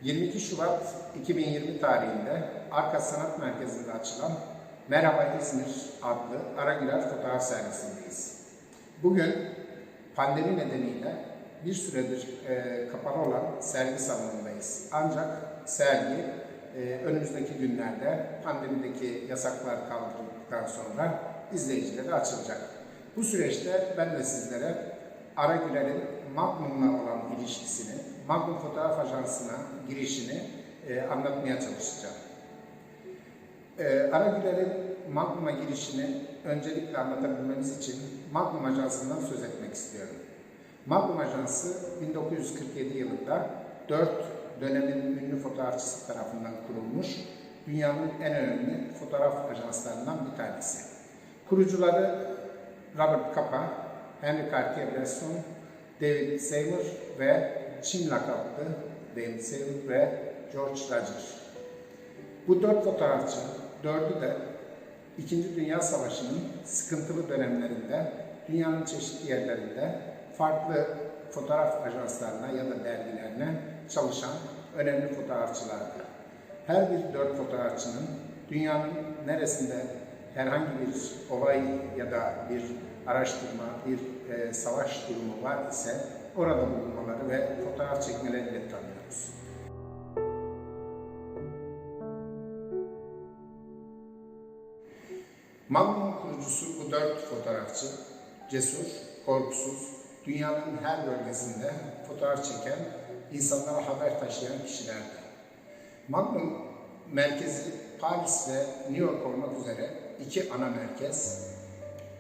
22 Şubat 2020 tarihinde Arka Sanat Merkezi'nde açılan Merhaba İzmir adlı Aragüler fotoğraf sergisindeyiz. Bugün pandemi nedeniyle bir süredir kapalı olan sergi salonundayız. Ancak sergi önümüzdeki günlerde pandemideki yasaklar kaldırıldıktan sonra izleyicilere açılacak. Bu süreçte ben de sizlere Aragüler'in Magnum'la olan ilişkisini, Magnum Fotoğraf Ajansı'na girişini anlatmaya çalışacağım. Aragüler'in Magnum'a girişini öncelikle anlatabilmemiz için Magnum Ajansı'ndan söz etmek istiyorum. Magnum Ajansı 1947 yılında 4 dönemin ünlü fotoğrafçısı tarafından kurulmuş, dünyanın en önemli fotoğraf ajanslarından bir tanesi. Kurucuları Robert Capa, Henry Cartier-Bresson, David Seymour ve Çin lakaplı David Seymour ve George Roger. Bu 4 fotoğrafçı, 4'ü de 2. Dünya Savaşı'nın sıkıntılı dönemlerinde dünyanın çeşitli yerlerinde farklı fotoğraf ajanslarına ya da dergilerine çalışan önemli fotoğrafçılardı. Her bir 4 fotoğrafçının dünyanın neresinde herhangi bir olay ya da bir araştırma, bir savaş durumu var ise orada bulunmaları ve fotoğraf çekmeleriyle tanıyoruz. Magnum kurucusu bu 4 fotoğrafçı, cesur, korkusuz, dünyanın her bölgesinde fotoğraf çeken, insanlara haber taşıyan kişilerdi. Magnum merkezi Paris ve New York olmak üzere 2 ana merkez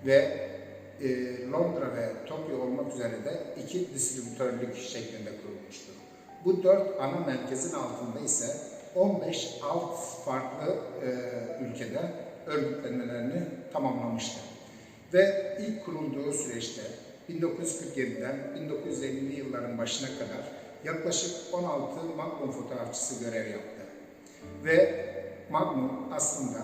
ve Londra ve Tokyo olmak üzere de 2 distribütörlük şeklinde kurulmuştur. Bu 4 ana merkezin altında ise 15 alt farklı ülkede örgütlenmelerini tamamlamıştı. Ve ilk kurulduğu süreçte 1947'den 1950'li yılların başına kadar yaklaşık 16 Magnum fotoğrafçısı görev yaptı. Ve Magnum aslında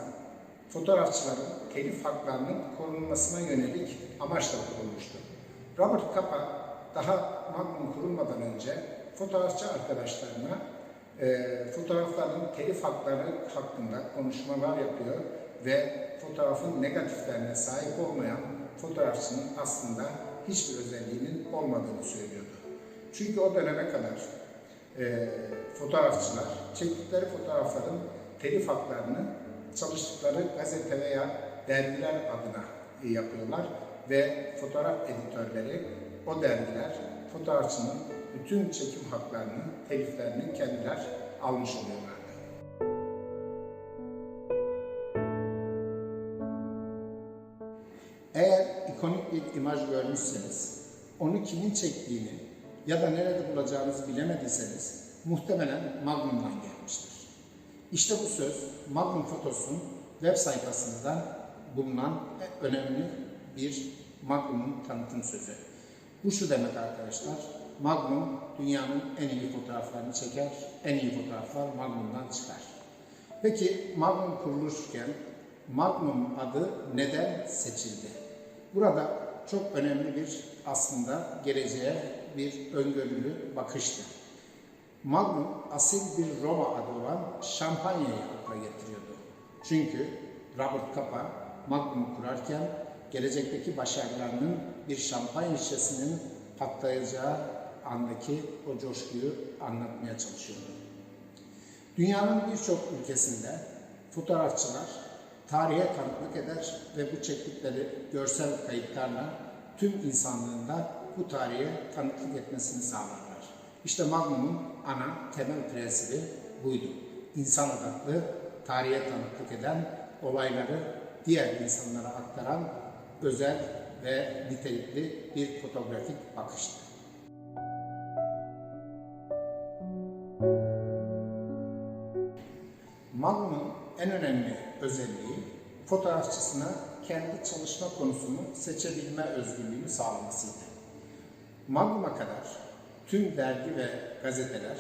fotoğrafçıların telif haklarının korunmasına yönelik amaçla kurulmuştur. Robert Capa daha Magnum kurulmadan önce fotoğrafçı arkadaşlarına fotoğrafların telif hakları hakkında konuşmalar yapıyor ve fotoğrafın negatiflerine sahip olmayan fotoğrafçının aslında hiçbir özelliğinin olmadığını söylüyordu. Çünkü o döneme kadar fotoğrafçılar çektikleri fotoğrafların telif haklarını çalıştıkları gazete veya dergiler adına yapıyorlar ve fotoğraf editörleri, o dergiler fotoğrafçının bütün çekim haklarını, teliflerini kendiler almış oluyorlardı. Eğer ikonik bir imaj görmüşseniz, onu kimin çektiğini ya da nerede bulacağınızı bilemediyseniz muhtemelen Magnum'dan gelmiştir. İşte bu söz Magnum Photos'un web sayfasında bulunan önemli bir Magnum'un tanıtım sözü. Bu şu demek arkadaşlar, Magnum dünyanın en iyi fotoğraflarını çeker, en iyi fotoğraflar Magnum'dan çıkar. Peki Magnum kurulurken Magnum adı neden seçildi? Burada çok önemli bir aslında geleceğe bir öngörülü bakıştı. Magnum asil bir Roma adı olan şampanyayı akla getiriyordu. Çünkü Robert Capa Magnum'u kurarken gelecekteki başarılarının bir şampanya şişesinin patlayacağı andaki o coşkuyu anlatmaya çalışıyordu. Dünyanın birçok ülkesinde fotoğrafçılar tarihe tanıklık eder ve bu çektikleri görsel kayıtlarla tüm insanlığın da bu tarihe tanıklık etmesini sağlarlar. İşte Magnum'un ana temel prensibi buydu. İnsan odaklı, tarihe tanıklık eden, olayları diğer insanlara aktaran özel ve nitelikli bir fotoğrafik bakıştı. Magnum'un en önemli özelliği fotoğrafçısına kendi çalışma konusunu seçebilme özgürlüğünü sağlamasıydı. Magnum'a kadar tüm dergi ve gazeteler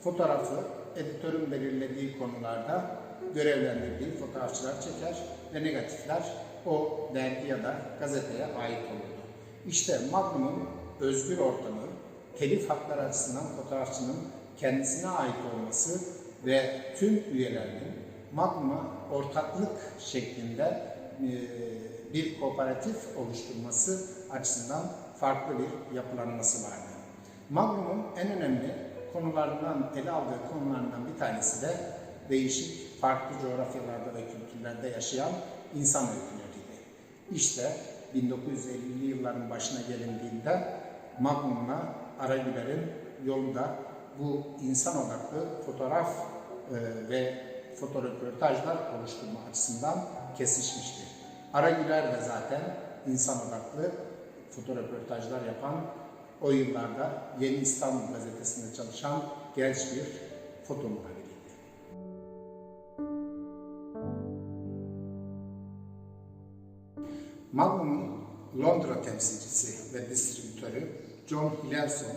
fotoğrafı editörün belirlediği konularda görevlendirdiği fotoğrafçılar çeker ve negatifler o dergi ya da gazeteye ait olurdu. İşte Magnum'un özgür ortamı, telif hakları açısından fotoğrafçının kendisine ait olması ve tüm üyelerinin Magnum'a ortaklık şeklinde bir kooperatif oluşturması açısından farklı bir yapılanması vardı. Magnum'un en önemli konularından, ele aldığı konularından bir tanesi de değişik, farklı coğrafyalarda ve kültürlerde yaşayan insan öyküleriydi. İşte 1950'li yılların başına gelindiğinde Magnum'la Aragüler'in yolu da bu insan odaklı fotoğraf ve fotoröportajlar oluşturma açısından kesişmiştir. Aragüler de zaten insan odaklı fotoröportajlar yapan, o yıllarda Yeni İstanbul gazetesinde çalışan genç bir foto muhabiriydi. Magnum'un Londra temsilcisi ve distribütörü John Hillelson,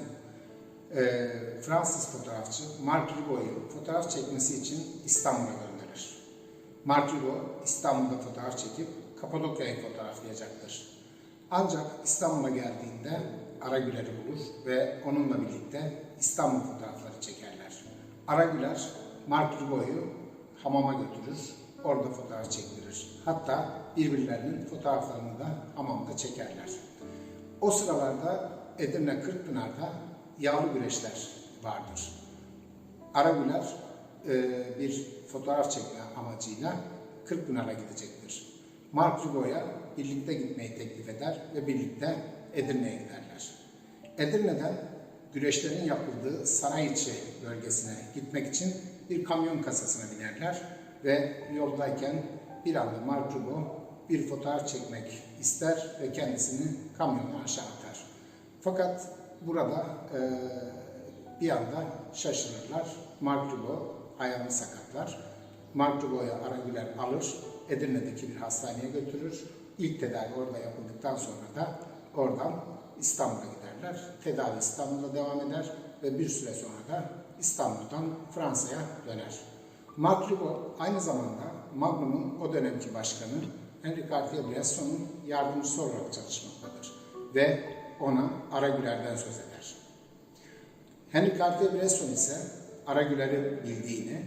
Fransız fotoğrafçı Marc Ribot'u fotoğraf çekmesi için İstanbul'a gönderir. Marc Ribot İstanbul'da fotoğraf çekip Kapadokya'yı fotoğraflayacaktır. Ancak İstanbul'a geldiğinde Aragüler'i bulur ve onunla birlikte İstanbul fotoğrafları çekerler. Aragüler Marc Ribot'u hamama götürür, orada fotoğraf çektirir. Hatta birbirlerinin fotoğraflarını da hamamda çekerler. O sıralarda Edirne Kırkpınar'da yağlı güreşler vardır. Aragüler bir fotoğraf çekme amacıyla Kırkpınar'a gidecektir. Marc Ribot'a birlikte gitmeyi teklif eder ve birlikte Edirne'ye giderler. Edirne'den güreşlerin yapıldığı Sanayiçi bölgesine gitmek için bir kamyon kasasına binerler ve yoldayken bir anda Marc Ribot bir fotoğraf çekmek ister ve kendisini kamyona aşağı atar. Fakat burada bir anda şaşırırlar. Marc Ribot ayağını sakatlar. Marc Ribot'u Aragüler alır, Edirne'deki bir hastaneye götürür. İlk tedavi orada yapıldıktan sonra da oradan İstanbul'a giderler. Tedavi İstanbul'da devam eder ve bir süre sonra da İstanbul'dan Fransa'ya döner. Marc Ribot aynı zamanda Magnum'un o dönemki başkanı Henri Cartier-Bresson'un yardımcısı olarak çalışmaktadır ve ona Aragüler'den söz eder. Henri Cartier-Bresson ise Aragüler'i bildiğini,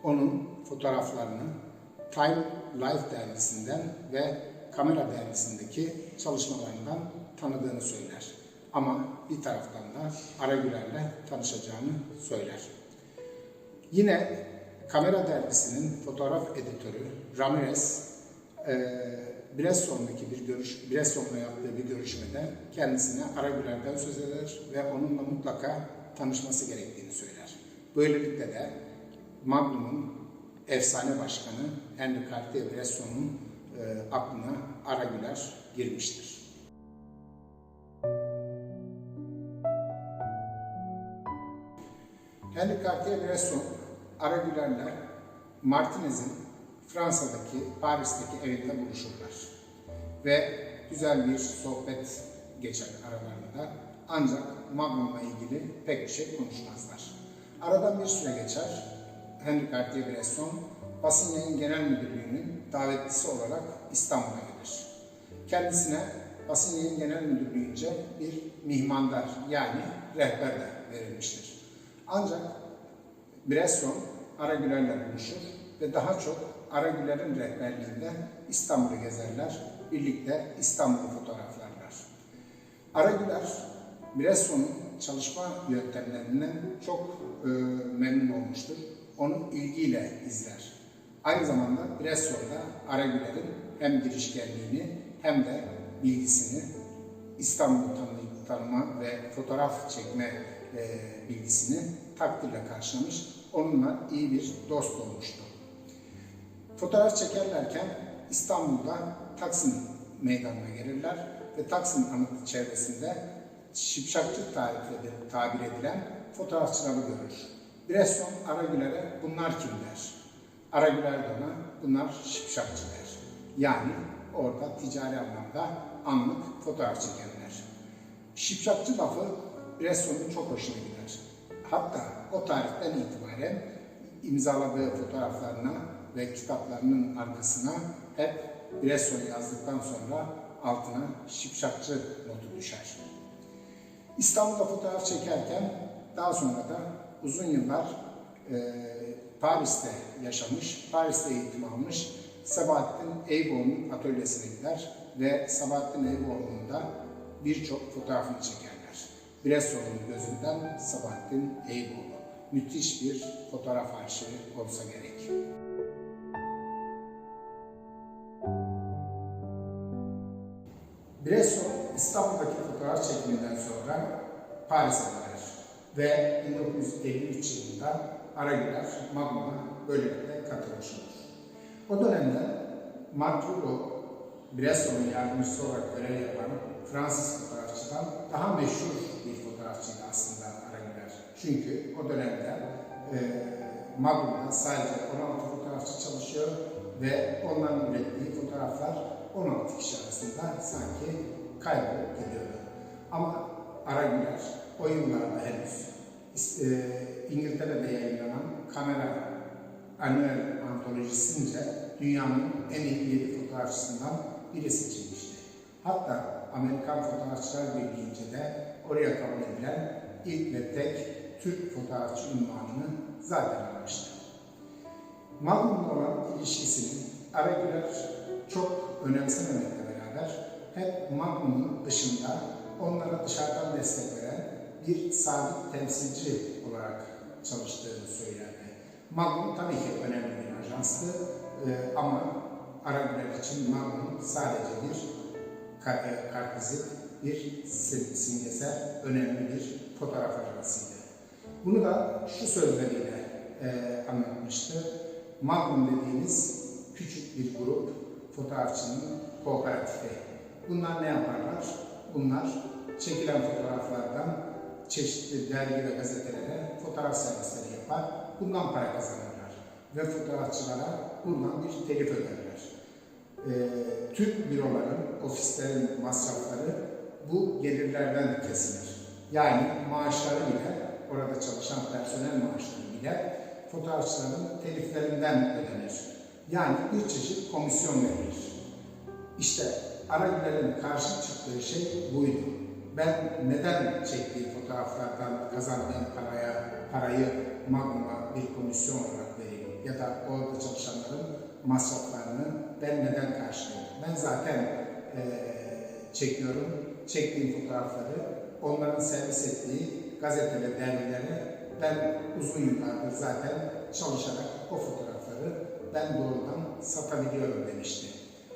onun fotoğraflarını Time Life dergisinden ve Kamera dergisindeki çalışmalarından tanıdığını söyler. Ama bir taraftan da Aragüler'le tanışacağını söyler. Yine Kamera dergisinin fotoğraf editörü Ramirez, Bresson'la yaptığı bir görüşmede kendisine Aragüler'den söz eder ve onunla mutlaka tanışması gerektiğini söyler. Böylelikle de Magnum'un efsane başkanı Henri Cartier-Bresson'un aklına Aragüler girmiştir. Henri Cartier-Bresson, Aragüler'le Martinez'in Fransa'daki, Paris'teki evinde buluşurlar. Ve güzel bir sohbet geçer aralarında. Ancak Magnum'la ilgili pek bir şey konuşmazlar. Aradan bir süre geçer. Henri Cartier-Bresson, Basın Yayın Genel Müdürlüğü'nün davetlisi olarak İstanbul'a gelir. Kendisine Basın Yayın Genel Müdürlüğü'nce bir mihmandar yani rehber de verilmiştir. Ancak Bresson Aragüler'le buluşur ve daha çok Aragüler'in rehberliğinde İstanbul'u gezerler, birlikte İstanbul'u fotoğraflarlar. Aragüler, Bresson'un çalışma yöntemlerinden çok memnun olmuştur. Onu ilgiyle izler. Aynı zamanda Bresson da Aragüler'in hem girişkenliğini hem de bilgisini, İstanbul'u tanıma ve fotoğraf çekme bilgisini takdirle karşılamış, onunla iyi bir dost olmuştu. Fotoğraf çekerlerken İstanbul'da Taksim Meydanı'na gelirler ve Taksim Anıtı çevresinde şipşakçı tabir edilen fotoğrafçıları görür. Bresson Aragüler'e bunlar kim der. Aragüler de ona bunlar şipşakçı der. Yani orada ticari anlamda anlık fotoğraf çekenler. Şipşakçı lafı Bresson'un çok hoşuna gider. Hatta o tarihten itibaren imzaladığı fotoğraflarına ve kitaplarının arkasına hep Bresson yazdıktan sonra altına şipşakçı notu düşer. İstanbul'da fotoğraf çekerken daha sonra da uzun yıllar Paris'te yaşamış, Paris'te eğitim almış Sabahattin Eyüboğlu'nun atölyesine gider ve Sabahattin Eyüboğlu'nun da birçok fotoğrafını çekerler. Bresson'un gözünden Sabahattin Eyüboğlu. Müthiş bir fotoğraf arşivi olsa gerek. Bresson İstanbul'daki fotoğraf çekiminden sonra Paris'e gider ve 1953 yılında Aragüler Magnum'a böylelikle katılmış olur. O dönemde Marc Hugo, Bresson'un yardımcısı olarak görev yapan Fransız fotoğrafçıdan daha meşhur bir fotoğrafçıydı aslında Aragüler. Çünkü o dönemde Magnum'da sadece 16 fotoğrafçı çalışıyor ve onların ürettiği fotoğraflar 16 kişi arasında sanki kaybolup gidiyordu. Ama Aragüler o yıllarda henüz İngiltere'de yayınlanan Kamera Annual antolojisince dünyanın en iyi 7 fotoğrafçısından biri seçilmişti. Hatta Amerikan Fotoğrafçılar Birliği'nce de oraya kabul edilen ilk ve tek Türk fotoğrafçı unvanını zaten almıştı. Magnum'la olan ilişkisini Aragüler çok önemsememekle beraber hep Magnum'un dışında onlara dışarıdan destek veren bir sabit temsilci olarak çalıştığını söylerdi. Magnum tabii ki önemli bir ajanstı ama Aragüler için Magnum sadece bir kartvizit, bir simgesel, önemli bir fotoğraf ajansıydı. Bunu da şu sözleriyle anlatmıştı. Magnum dediğimiz küçük bir grup fotoğrafçının kooperatifi. Bunlar ne yaparlar? Bunlar çekilen fotoğraflardan çeşitli dergi ve gazetelere fotoğraf servisleri yapar. Bundan para kazanırlar. Ve fotoğrafçılara bundan bir telif öderler. Türk büroların, ofislerin masrafları bu gelirlerden kesilir. Yani maaşları bile, orada çalışan personel maaşları bile fotoğrafçıların teliflerinden ödenir. Yani bir çeşit komisyon verilir. İşte Aragüler'in karşı çıktığı şey buydu. Ben neden çektiğim fotoğraflardan kazandığım parayı Magnum'a bir komisyon olarak vereyim ya da orada çalışanların masraflarını ben neden karşılayayım? Ben zaten çekiyorum, çektiğim fotoğrafları onların servis ettiği gazete ve dergilere ben uzun yıllardır zaten çalışarak o fotoğrafları ben doğrudan satabiliyorum demişti.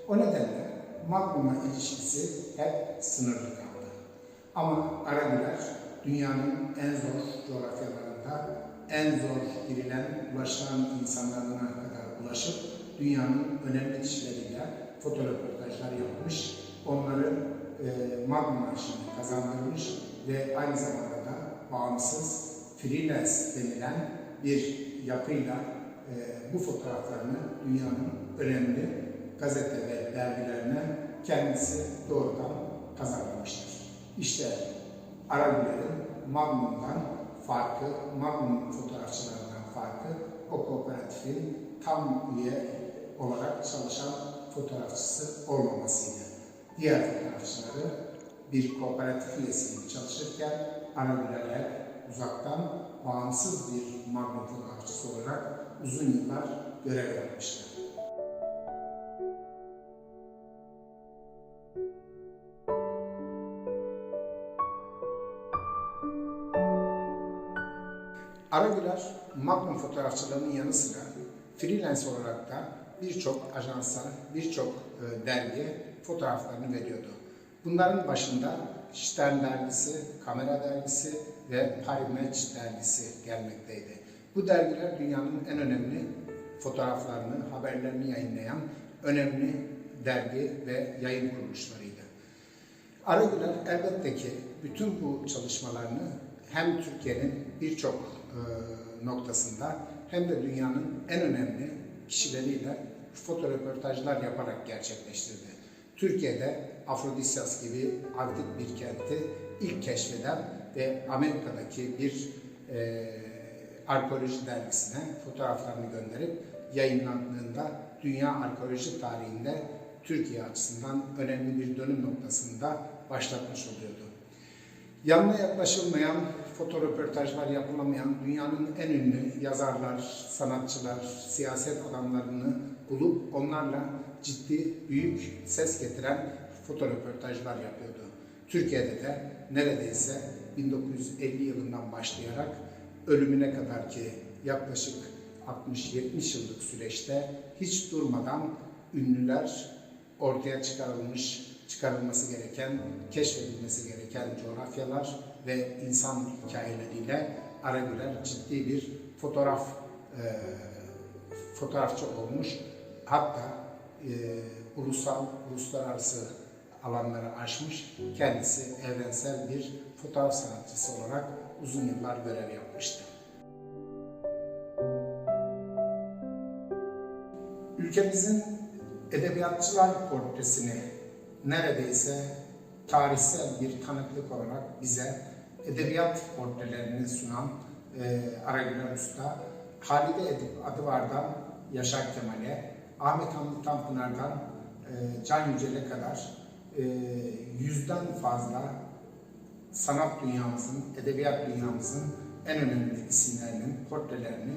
O nedenle Magnum'a ilişkisi hep sınırlı kaldı. Ama Aragüler dünyanın en zor coğrafyalarında en zor girilen, ulaşılan insanlarına kadar ulaşıp dünyanın önemli kişileriyle fotoğraflar yapmış, onları Magnum arşivine kazandırmış ve aynı zamanda da bağımsız, freelance denilen bir yapıyla bu fotoğraflarını dünyanın önemli gazete ve dergilerine kendisi doğrudan kazanmıştır. İşte Aragüler'in Magnum'dan farkı, Magnum fotoğrafçılarından farkı o kooperatifin tam üye olarak çalışan fotoğrafçısı olmamasıydı. Diğer fotoğrafçıları bir kooperatif üyesi gibi çalışırken Aragüler hep uzaktan bağımsız bir Magnum fotoğrafçısı olarak uzun yıllar görev yapmıştı. Aragüler, Magnum fotoğrafçılarının yanı sıra freelance olarak da birçok ajansa, birçok dergiye fotoğraflarını veriyordu. Bunların başında Stern dergisi, Kamera dergisi ve Paris Match dergisi gelmekteydi. Bu dergiler dünyanın en önemli fotoğraflarını, haberlerini yayınlayan önemli dergi ve yayın kuruluşlarıydı. Aragüler elbette ki bütün bu çalışmalarını hem Türkiye'nin birçok noktasında hem de dünyanın en önemli kişileriyle fotoröportajlar yaparak gerçekleştirdi. Türkiye'de Afrodisyas gibi antik bir kenti ilk keşfeden ve Amerika'daki bir arkeoloji dergisine fotoğraflarını gönderip yayınlandığında dünya arkeoloji tarihinde Türkiye açısından önemli bir dönüm noktasında başlatmış oluyordu. Yanına yaklaşılmayan, fotoröportajlar yapılamayan dünyanın en ünlü yazarlar, sanatçılar, siyaset adamlarını bulup onlarla ciddi, büyük ses getiren fotoröportajlar yapıyordu. Türkiye'de de neredeyse 1950 yılından başlayarak ölümüne kadar ki yaklaşık 60-70 yıllık süreçte hiç durmadan ünlüler ortaya çıkarılması gereken, keşfedilmesi gereken coğrafyalar ve insan hikayeleriyle Ara Güler ciddi bir fotoğrafçı olmuş. Hatta uluslararası alanları aşmış, kendisi evrensel bir fotoğraf sanatçısı olarak uzun yıllar görev yapmıştı. Ülkemizin edebiyatçılar portresini neredeyse tarihsel bir tanıklık olarak bize edebiyat portrelerini sunan Ara Güler Usta, Halide Edip Adıvar'dan Yaşar Kemal'e, Ahmet Hamdi Tanpınar'dan Can Yücel'e kadar 100'den fazla sanat dünyamızın, edebiyat dünyamızın en önemli isimlerinin portrelerini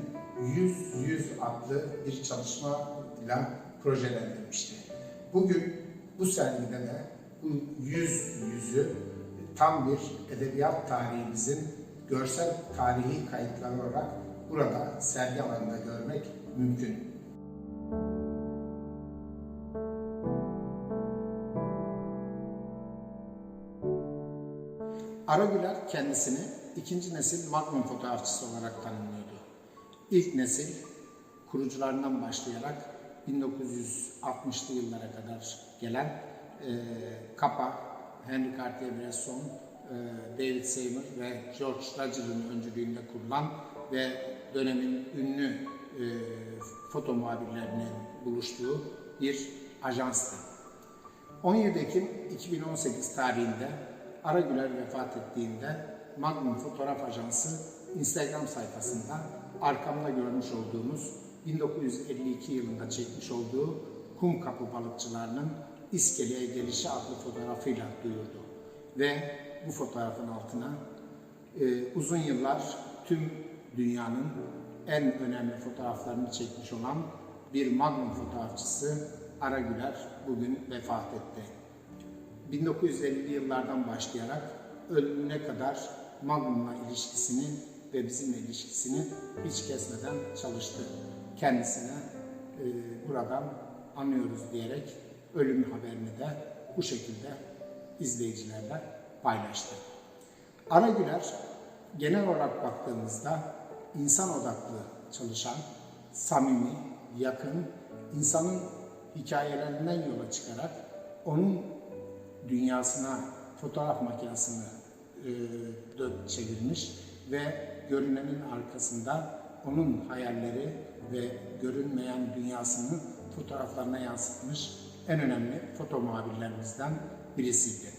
100 adlı bir çalışmayla projelendirmişti. Bugün bu sergide de bu yüzü tam bir edebiyat tarihimizin görsel tarihi kayıtları olarak burada sergi alanında görmek mümkün. Ara Güler kendisini ikinci nesil magnum fotoğrafçısı olarak tanımlıyordu. İlk nesil kurucularından başlayarak 1960'lı yıllara kadar gelen Capa, Henri Cartier-Bresson, David Seymour ve George Roger'ın öncülüğünde kurulan ve dönemin ünlü foto muhabirlerinin buluştuğu bir ajanstı. 17 Ekim 2018 tarihinde Ara Güler vefat ettiğinde Magnum Fotoğraf Ajansı Instagram sayfasında arkamda görmüş olduğumuz 1952 yılında çekmiş olduğu kum kapı balıkçılarının İskele'ye gelişi adlı fotoğrafıyla duyurdu. Ve bu fotoğrafın altına uzun yıllar tüm dünyanın en önemli fotoğraflarını çekmiş olan bir Magnum fotoğrafçısı Ara Güler bugün vefat etti. 1950'li yıllardan başlayarak ölümüne kadar Magnum'la ilişkisini ve bizimle ilişkisini hiç kesmeden çalıştı. Kendisine buradan anıyoruz diyerek ölüm haberini de bu şekilde izleyicilerle paylaştı. Ara Güler genel olarak baktığımızda insan odaklı çalışan, samimi, yakın, insanın hikayelerinden yola çıkarak onun dünyasına fotoğraf makinesini çevirmiş ve görünenin arkasında onun hayalleri ve görünmeyen dünyasını fotoğraflarına yansıtmış en önemli foto muhabirlerimizden birisiydi.